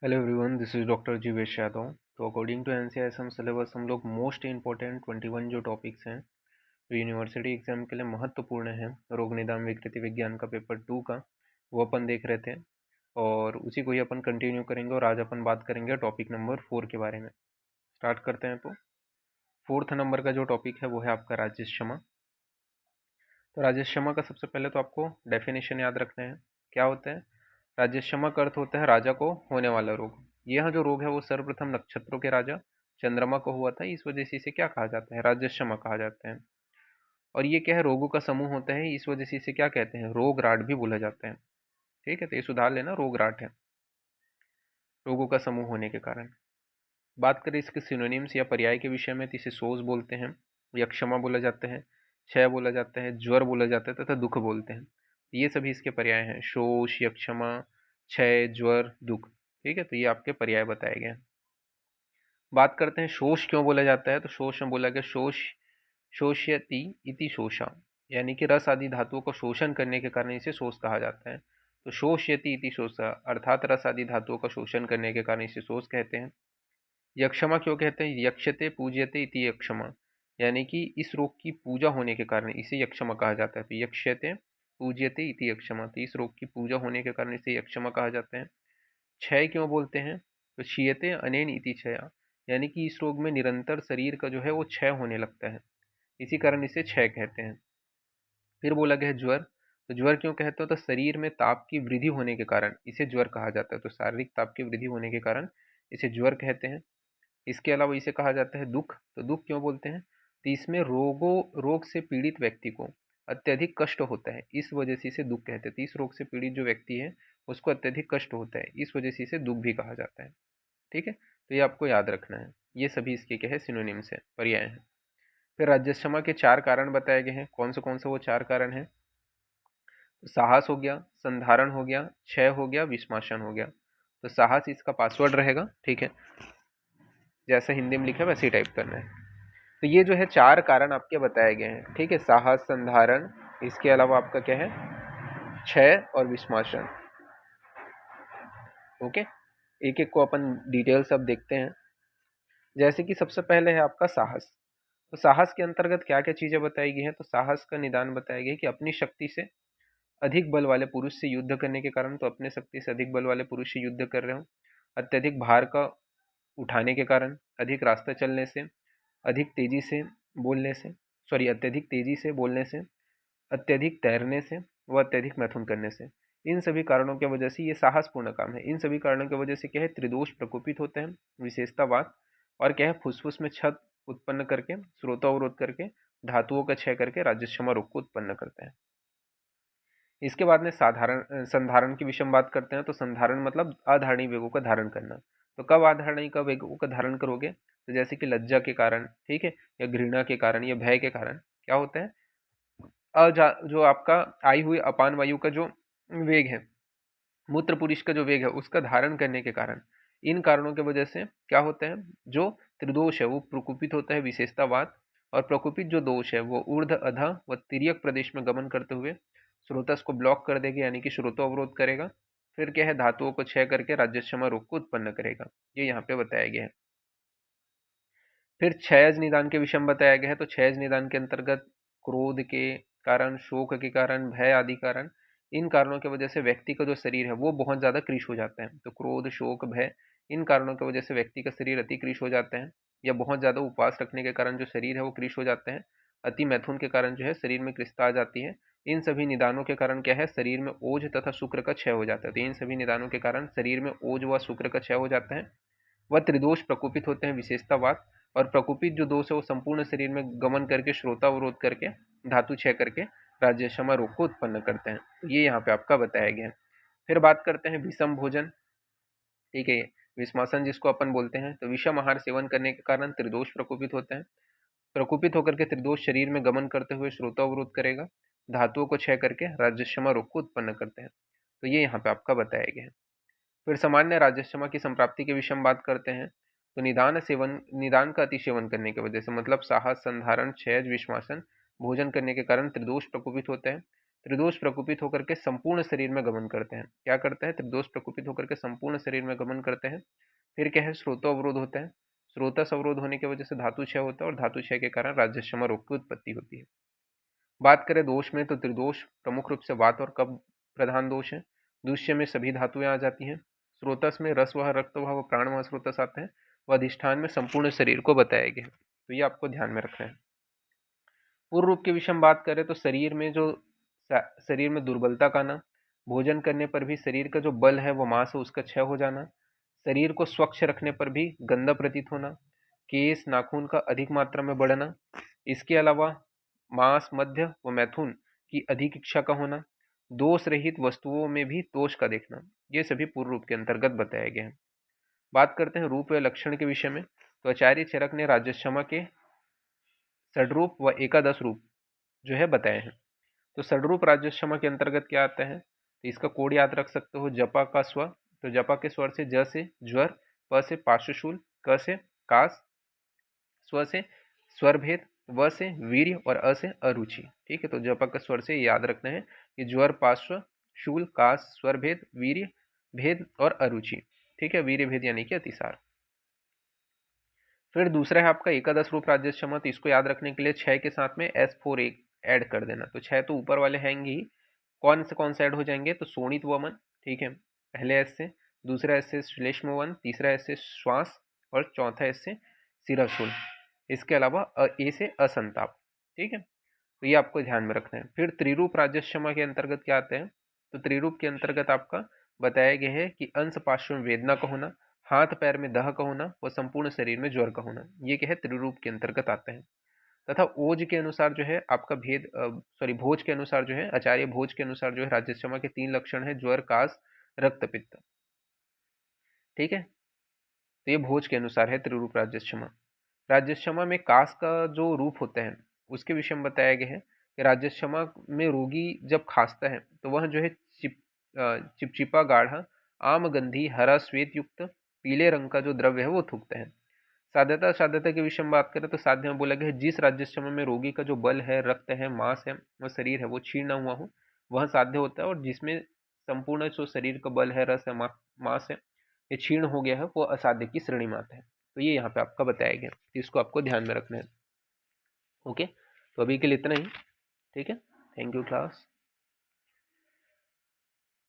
Hello everyone, this is doctor Jeevesh Yadav. तो according to NCISM syllabus हम लोग मोस्ट इंपॉर्टेंट 21 जो टॉपिक्स हैं जो यूनिवर्सिटी एग्जाम के लिए महत्वपूर्ण है, रोग निदान विकृति विज्ञान का पेपर 2 का, वो अपन देख रहे थे और उसी को ही अपन कंटिन्यू करेंगे। और आज अपन बात करेंगे टॉपिक नंबर 4 के बारे में। स्टार्ट करते हैं। तो फोर्थ नंबर का जो टॉपिक है वो है आपका राजेश शर्मा। तो राजेश शर्मा का सबसे पहले तो आपको डेफिनेशन याद रखना है। क्या होता है? राजेश शर्मा का अर्थ होता है राजा को होने वाला रोग। यह जो रोग है वो सर्वप्रथम नक्षत्रों के राजा चंद्रमा को हुआ था, इस वजह से इसे क्या कहा जाता है? राजेश शर्मा कहा जाता है। और ये क्या है? रोगों का समूह होता है, इस वजह से इसे क्या कहते हैं? रोग राट भी बोला जाता है। ठीक है, तो ये सुधार लेना, रोग राट है रोगों का समूह होने के कारण। बात करें इसके सिनोनिम्स या पर्याय के विषय में, तो इसे सोज बोलते हैं, यक्षमा बोला जाता है, क्षय बोला जाता है, ज्वर बोला जाता है तथा दुख बोलते हैं। ये सभी इसके पर्याय हैं, शोष, यक्षमा, क्षय, ज्वर, दुख। ठीक है, तो ये आपके पर्याय बताए गए हैं। बात करते हैं शोष क्यों बोला जाता है। तो शोष में बोला गया शोष शोष्यति इति शोषा, यानी कि रस आदि धातुओं को शोषण करने के कारण इसे शोष कहा जाता है। तो शोष्यति इति शोषा अर्थात रस आदि धातुओं का शोषण करने के कारण इसे शोष कहते हैं। यक्षमा क्यों कहते हैं? यक्षते पूज्यते इति यक्षमा, यानी कि इस रोग की पूजा होने के कारण इसे यक्षमा कहा जाता है। तो यक्षते पूज्यते इति यक्षमा, तो इस रोग की पूजा होने के कारण इसे यक्षमा कहा जाता है। क्षय क्यों बोलते हैं? तो क्षीयते अनेन इति क्षया, यानी कि इस रोग में निरंतर शरीर का जो है वो क्षय होने लगता है, इसी कारण इसे क्षय कहते हैं। फिर बोला गया ज्वर। तो ज्वर क्यों कहते हो? तो शरीर में ताप की वृद्धि होने के कारण इसे ज्वर कहा जाता है। तो शारीरिक ताप की वृद्धि होने के कारण इसे ज्वर कहते हैं। इसके अलावा इसे कहा जाता है दुख। तो दुख क्यों बोलते हैं? तो इसमें रोग से पीड़ित व्यक्ति को अत्यधिक कष्ट होता है, इस वजह से इसे दुख कहते हैं। तो इस रोग से पीड़ित जो व्यक्ति है उसको अत्यधिक कष्ट होता है, इस वजह से इसे दुख भी कहा जाता है। ठीक है, तो ये आपको याद रखना है। ये सभी इसके क्या है? सिनोनिम्स है, पर्याय हैं। फिर राजस्षमा के 4 कारण बताए गए हैं। कौन से वो 4 कारण हैं? तो साहस हो गया, संधारण हो गया, क्षय हो गया, विषमाशन हो गया। तो साहस इसका पासवर्ड रहेगा। ठीक है, जैसे हिंदी में लिखा है वैसे ही टाइप करना है। तो ये जो है 4 कारण आपके बताए गए हैं। ठीक है, साहस, संधारण, इसके अलावा आपका क्या है? क्षय और विषमाशन। ओके, एक एक को अपन डिटेल्स अब देखते हैं। जैसे कि सबसे पहले है आपका साहस। तो साहस के अंतर्गत क्या क्या चीजें बताई गई हैं? तो साहस का निदान बताया गया कि अपनी शक्ति से अधिक बल वाले पुरुष से युद्ध करने के कारण, तो अपने शक्ति से अधिक बल वाले पुरुष से युद्ध कर रहे हो, अत्यधिक भार का उठाने के कारण, अधिक रास्ता चलने से, अधिक तेजी से बोलने से, सॉरी अत्यधिक तेजी से बोलने से, अत्यधिक तैरने से व अत्यधिक मैथुन करने से। इन सभी कारणों की वजह से ये साहसपूर्ण काम है। इन सभी कारणों की वजह से क्या है? त्रिदोष प्रकोपित होते हैं, विशेषतावाद, और क्या है? फुसफुस में छत उत्पन्न करके, स्रोतावरोध करके, धातुओं का क्षय करके राजस्षमा रोग को उत्पन्न करते हैं। इसके बाद में साधारण संधारण की विषय में बात करते हैं। तो संधारण मतलब अधारणीय वेगों का धारण करना। तो कब अधारणीय का वेगों का धारण करोगे? तो जैसे कि लज्जा के कारण, ठीक है, या घृणा के कारण या भय के कारण क्या होता है? जो आपका आई हुई अपान वायु का जो वेग है, मूत्र पुरुष का जो वेग है, उसका धारण करने के कारण, इन कारणों की वजह से क्या होता है? जो त्रिदोष है वो प्रकोपित होता है, विशेषतावाद। और प्रकोपित जो दोष है वो ऊर्ध्व, अध व तिर्यक प्रदेश में गमन करते हुए स्रोतस को ब्लॉक कर देगा, यानी कि स्रोतो अवरोध करेगा। फिर क्या है? धातुओं को क्षय करके राजस्षमा रोग को उत्पन्न करेगा। ये यहाँ पे बताया गया है। फिर क्षयज निदान के विषय में बताया गया है। तो क्षयज निदान के अंतर्गत क्रोध के कारण, शोक के कारण, भय आदि कारण, इन कारणों की वजह से व्यक्ति का जो शरीर है वो बहुत ज्यादा कृश हो जाता है। तो क्रोध, शोक, भय, इन कारणों की वजह से व्यक्ति का शरीर अति कृश हो जाता है, या बहुत ज्यादा उपवास रखने के कारण जो शरीर है वो कृश हो जाता है। अति मैथुन के कारण जो है शरीर में कृष्णता आ जाती है। इन सभी निदानों के कारण क्या है? शरीर में ओज तथा शुक्र का क्षय हो जाता है। तो इन सभी निदानों के कारण शरीर में ओज व शुक्र का क्षय हो जाता है, वह त्रिदोष प्रकोपित होते हैं, विशेषतावाद। और प्रकोपित जो दोष है वो संपूर्ण शरीर में गमन करके, श्रोतावरोध करके, धातु क्षय करके राजस्षमा रोग को उत्पन्न करते हैं। तो ये यहाँ पे आपका बताया गया है। फिर बात करते हैं विषम भोजन। ठीक है, विषमासन जिसको अपन बोलते हैं। तो विषम आहार सेवन करने के कारण त्रिदोष प्रकोपित होते हैं। प्रकोपित होकर के त्रिदोष शरीर में गमन करते हुए श्रोतावरोध करेगा, धातुओं को क्षय करके राजस्षमा रोग को उत्पन्न करते हैं। तो ये यहाँ पे आपका बताया गया है। फिर सामान्य राजस्षमा की संप्राप्ति के विषय में बात करते हैं। तो निदान का अतिसेवन करने की वजह से, मतलब साहस, संधारण, क्षय, विषमासन, भोजन करने के कारण त्रिदोष प्रकोपित होते हैं। त्रिदोष प्रकोपित होकर के संपूर्ण शरीर में गमन करते हैं। क्या करते हैं? त्रिदोष प्रकोपित होकर के संपूर्ण शरीर में गमन करते हैं। फिर क्या है? स्रोतो अवरोध होता है। स्रोतस अवरोध होने की वजह से धातु क्षय होता है और धातु क्षय के कारण राज्यक्षमा रोग की उत्पत्ति होती है। बात करें दोष में तो त्रिदोष प्रमुख रूप से वात और कफ प्रधान दोष है। दूष्य में सभी धातुएं आ जाती हैं। स्रोतस में रस वह, रक्त वह व प्राण वह स्रोतस आते हैं। वह अधिष्ठान में संपूर्ण शरीर को बताया गया है, तो ये आपको ध्यान में रखना है। पूर्व रूप के विषय में बात करें तो शरीर में दुर्बलता का आना, भोजन करने पर भी शरीर का जो बल है वो मांस है उसका क्षय हो जाना, शरीर को स्वच्छ रखने पर भी गंदा प्रतीत होना, केस नाखून का अधिक मात्रा में बढ़ना, इसके अलावा मांस मध्य व मैथुन की अधिक इच्छा का होना, दोष रहित वस्तुओं में भी दोष का देखना, ये सभी पूर्व रूप के अंतर्गत बताए गए हैं। बात करते हैं रूप व लक्षण के विषय में, तो आचार्य चरक ने राजस्थमा के षड्रूप व एकादश रूप जो है बताए हैं। तो षड्रूप राजस्थमा के अंतर्गत क्या आता है? तो इसका कोड याद रख सकते हो, जपा का स्व, तो जपा के स्वर से ज से ज्वर, प से पार्श्वशूल, क से कास, स्व से स्वर भेद, व से वीर्य और अ से अरुचि। ठीक है, तो जपा का स्वर से याद रखना है कि ज्वर, पार्श्व, शूल, कास, स्वर भेद, वीर्य भेद और अरुचि। ठीक है, वीर्य भेद यानी कि अतिसार। फिर दूसरा है आपका एकादश रूप राज्यक्षमा, तो इसको याद रखने के लिए 6 के साथ में S4 ऐड कर देना। तो 6 तो ऊपर वाले हैंगे ही, कौन से ऐड हो जाएंगे? तो शोणित वमन, ठीक है, पहले एस से, दूसरा एस से श्लेष्म वन, तीसरा एस से श्वास और चौथा एस से सिराशूल, इसके अलावा ए से असंताप। ठीक है, तो ये आपको ध्यान में रखना है। फिर त्रिरूप राज्यक्षमा के अंतर्गत क्या आते हैं? तो त्रिरूप के अंतर्गत आपका बताया गया है कि अंश पार्श्व में वेदना का होना, हाथ पैर में दह का होना व संपूर्ण शरीर में ज्वर का होना, ये क्या है? त्रिरूप के अंतर्गत आता है। तथा ओज के अनुसार जो है आपका भोज के अनुसार जो है, आचार्य भोज के अनुसार जो है राज्यक्षमा के 3 लक्षण है, ज्वर, कास, रक्त, पित्त। ठीक है, तो ये भोज के अनुसार है त्रिरूप राज्यक्षमा। राज्यक्षमा में कास का जो रूप होता है उसके विषय में बताया गया है कि राज्यक्षमा में रोगी जब खांसता है तो वह जो है चिपचिपा गाढ़ा आम गंधी हरा श्वेत युक्त पीले रंग का जो द्रव्य है वो थूकता है। साध्यता के विषय में बात करें तो साध्य में बोला गया है जिस राज्यक्षमा में रोगी का जो बल है, रक्त है, मांस है व शरीर है वो क्षीण न हुआ हो वह साध्य होता है, और जिसमें संपूर्ण जो शरीर का बल है, रस है, मांस है, ये क्षीण हो गया है वो असाध्य की श्रेणी में आता है। तो ये यहाँ पे आपका बताया गया, तो इसको आपको ध्यान में रखना है। ओके, तो अभी के लिए इतना ही। ठीक है, थैंक यू क्लास।